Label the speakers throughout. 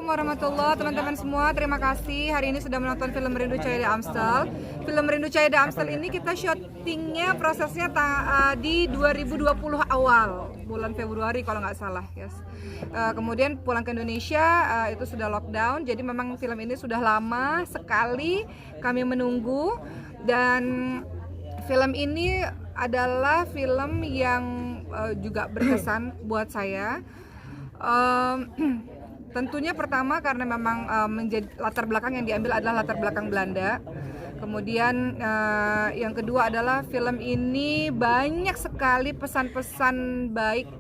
Speaker 1: Assalamualaikum warahmatullahi teman-teman semua. Terima kasih hari ini sudah menonton film Rindu Cahaya di Amstel. Film Rindu Cahaya di Amstel ini kita syutingnya prosesnya di 2020 awal bulan Februari kalau nggak salah, yes. Kemudian pulang ke Indonesia itu sudah lockdown. Jadi memang film ini sudah lama sekali kami menunggu, dan film ini adalah film yang juga berkesan buat saya. Tentunya pertama karena memang menjadi latar belakang yang diambil adalah latar belakang Belanda. Kemudian yang kedua adalah film ini banyak sekali pesan-pesan baik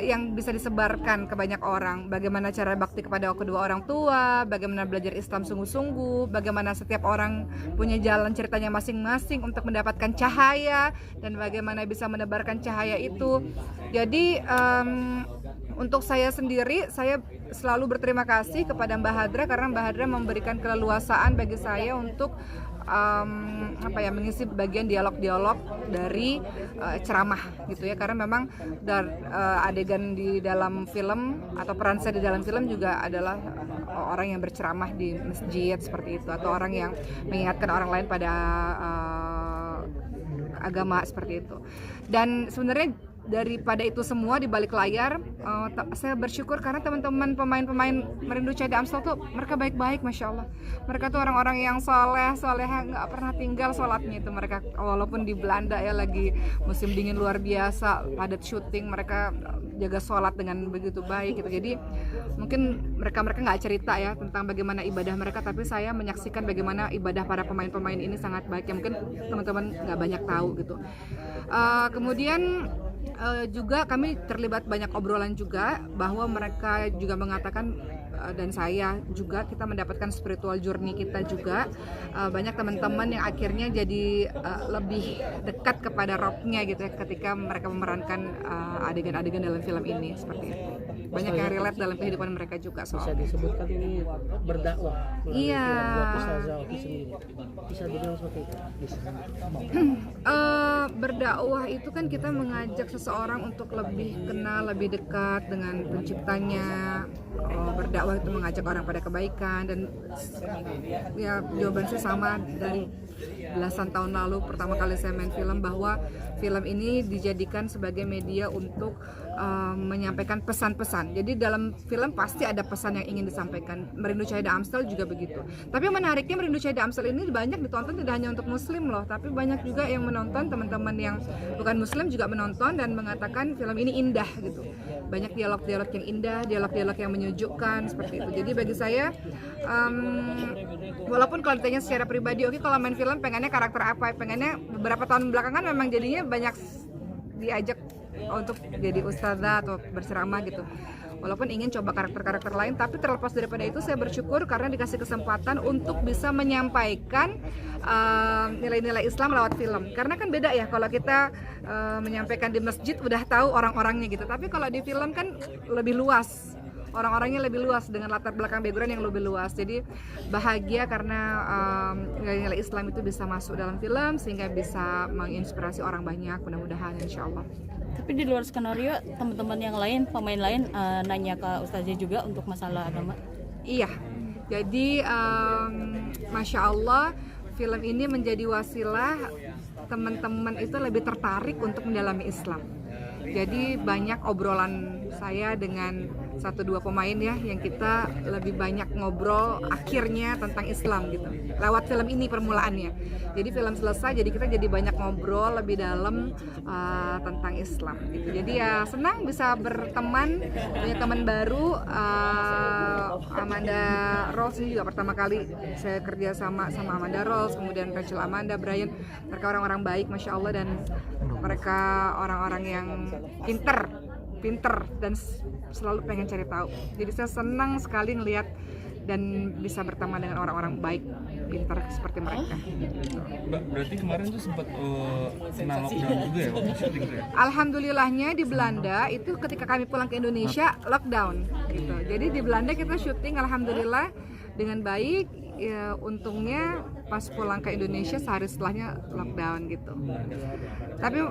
Speaker 1: yang bisa disebarkan ke banyak orang. Bagaimana cara bakti kepada kedua orang tua, bagaimana belajar Islam sungguh-sungguh, bagaimana setiap orang punya jalan ceritanya masing-masing untuk mendapatkan cahaya, dan bagaimana bisa menebarkan cahaya itu. Jadi untuk saya sendiri, saya selalu berterima kasih kepada Mbak Hadra karena Mbak Hadra memberikan keleluasaan bagi saya untuk mengisi bagian dialog-dialog dari ceramah gitu ya, karena memang adegan di dalam film atau peran saya di dalam film juga adalah orang yang berceramah di masjid seperti itu, atau orang yang mengingatkan orang lain pada agama seperti itu. Dan sebenarnya daripada itu semua di balik layar, saya bersyukur karena teman-teman pemain-pemain Merindu Cahaya di Amstel tuh mereka baik-baik, masya Allah. Mereka tuh orang-orang yang soleha, nggak pernah tinggal sholatnya itu mereka. Walaupun di Belanda ya lagi musim dingin luar biasa, padat syuting, mereka jaga sholat dengan begitu baik gitu. Jadi mungkin mereka nggak cerita ya tentang bagaimana ibadah mereka, tapi saya menyaksikan bagaimana ibadah para pemain-pemain ini sangat baik ya, mungkin teman-teman nggak banyak tahu gitu. Kemudian juga kami terlibat banyak obrolan juga, bahwa mereka juga mengatakan dan saya juga, kita mendapatkan spiritual journey kita juga. Banyak teman-teman yang akhirnya jadi lebih dekat kepada rohnya gitu ya, ketika mereka memerankan adegan-adegan dalam film ini seperti itu. Banyak yang relate dalam kehidupan mereka juga soal.
Speaker 2: Bisa disebutkan ini berdakwah.
Speaker 1: Iya.
Speaker 2: Bisa dibilang seperti itu.
Speaker 1: Berdakwah itu kan kita mengajak seseorang untuk lebih kenal, lebih dekat dengan penciptanya. Berdakwah itu mengajak orang pada kebaikan, dan ya jawaban saya sama dari belasan tahun lalu pertama kali saya main film, bahwa film ini dijadikan sebagai media untuk menyampaikan pesan-pesan. Jadi dalam film pasti ada pesan yang ingin disampaikan. Merindu Cahaya di Amstel juga begitu. Tapi menariknya Merindu Cahaya di Amstel ini banyak ditonton tidak hanya untuk muslim loh, tapi banyak juga yang menonton, teman-teman yang bukan muslim juga menonton dan mengatakan film ini indah gitu. Banyak dialog-dialog yang indah, dialog-dialog yang menyejukkan seperti itu. Jadi bagi saya walaupun kalau ditanya secara pribadi, oke, kalau main film pengennya karakter apa? Pengennya beberapa tahun belakangan memang jadinya banyak diajak untuk jadi ustazah atau berceramah gitu, walaupun ingin coba karakter-karakter lain. Tapi terlepas daripada itu, saya bersyukur karena dikasih kesempatan untuk bisa menyampaikan nilai-nilai Islam lewat film. Karena kan beda ya kalau kita menyampaikan di masjid udah tahu orang-orangnya gitu, tapi kalau di film kan lebih luas, orang-orangnya lebih luas dengan latar belakang background yang lebih luas. Jadi bahagia karena nilai-nilai Islam itu bisa masuk dalam film sehingga bisa menginspirasi orang banyak, mudah-mudahan insya Allah.
Speaker 3: Tapi di luar skenario, teman-teman yang lain, pemain lain nanya ke Ustazah juga untuk masalah agama?
Speaker 1: Iya, jadi Masya Allah film ini menjadi wasilah teman-teman itu lebih tertarik untuk mendalami Islam. Jadi banyak obrolan saya dengan 1-2 pemain ya, yang kita lebih banyak ngobrol akhirnya tentang Islam gitu. Lewat film ini permulaannya. Jadi film selesai, jadi kita jadi banyak ngobrol lebih dalam tentang Islam gitu. Jadi ya senang bisa berteman, punya teman baru. Amanda Rolls ini juga pertama kali saya kerja sama Amanda Rolls, kemudian Rachel Amanda, Brian. Mereka orang-orang baik, Masya Allah, dan mereka orang-orang yang pinter dan selalu pengen cari tahu. Jadi saya senang sekali ngelihat dan bisa berteman dengan orang-orang baik, pintar seperti mereka.
Speaker 4: Berarti kemarin tuh sempat kena lockdown juga ya waktu syuting tuh ya?
Speaker 1: Alhamdulillahnya di Belanda itu ketika kami pulang ke Indonesia lockdown gitu. Jadi di Belanda kita syuting alhamdulillah dengan baik. Ya, untungnya pas pulang ke Indonesia sehari setelahnya lockdown gitu.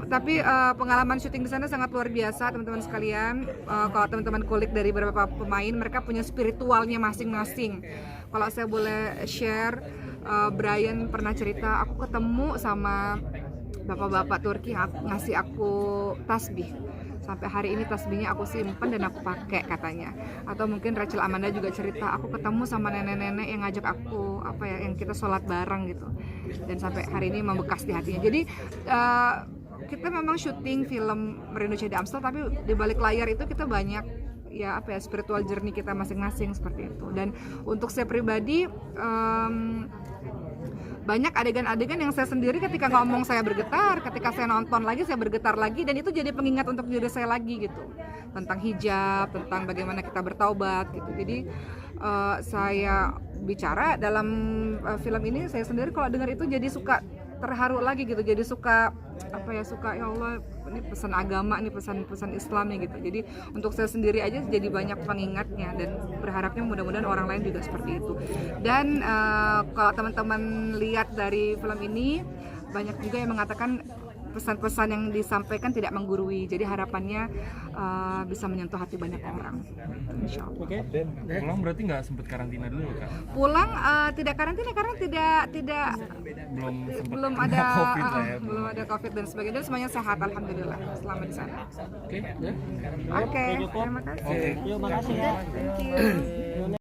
Speaker 1: Tapi pengalaman syuting di sana sangat luar biasa teman-teman sekalian. Kalau teman-teman kulik dari beberapa pemain, mereka punya spiritualnya masing-masing. Kalau saya boleh share, Brian pernah cerita, aku ketemu sama bapak-bapak Turki ngasih aku tasbih. Sampai hari ini tasbihnya aku simpen dan aku pakai katanya. Atau mungkin Rachel Amanda juga cerita, aku ketemu sama nenek-nenek yang ngajak aku yang kita sholat bareng gitu. Dan sampai hari ini membekas di hatinya. Jadi kita memang syuting film Merindu Cahaya di Amstel, tapi di balik layar itu kita banyak spiritual journey kita masing-masing seperti itu. Dan untuk saya pribadi, banyak adegan-adegan yang saya sendiri ketika ngomong saya bergetar, ketika saya nonton lagi saya bergetar lagi, dan itu jadi pengingat untuk diri saya lagi gitu, tentang hijab, tentang bagaimana kita bertaubat gitu. Jadi saya bicara dalam film ini, saya sendiri kalau dengar itu jadi suka terharu lagi gitu, jadi suka ya Allah, ini pesan agama, ini pesan Islam nih gitu. Jadi untuk saya sendiri aja jadi banyak pengingatnya, dan berharapnya mudah-mudahan orang lain juga seperti itu. Dan kalau teman-teman lihat dari film ini, banyak juga yang mengatakan pesan-pesan yang disampaikan tidak menggurui, jadi harapannya bisa menyentuh hati banyak orang. Insya Allah.
Speaker 2: Oke.
Speaker 4: Pulang berarti nggak sempet karantina dulu ya, Kak?
Speaker 1: Pulang tidak karantina karena tidak belum ada
Speaker 4: COVID lah ya,
Speaker 1: belum ada COVID dan sebagainya, dan semuanya sehat alhamdulillah selama di sana.
Speaker 2: Oke.
Speaker 1: Oke, terima kasih.
Speaker 2: Yuk, makasih ya.
Speaker 1: Thank you.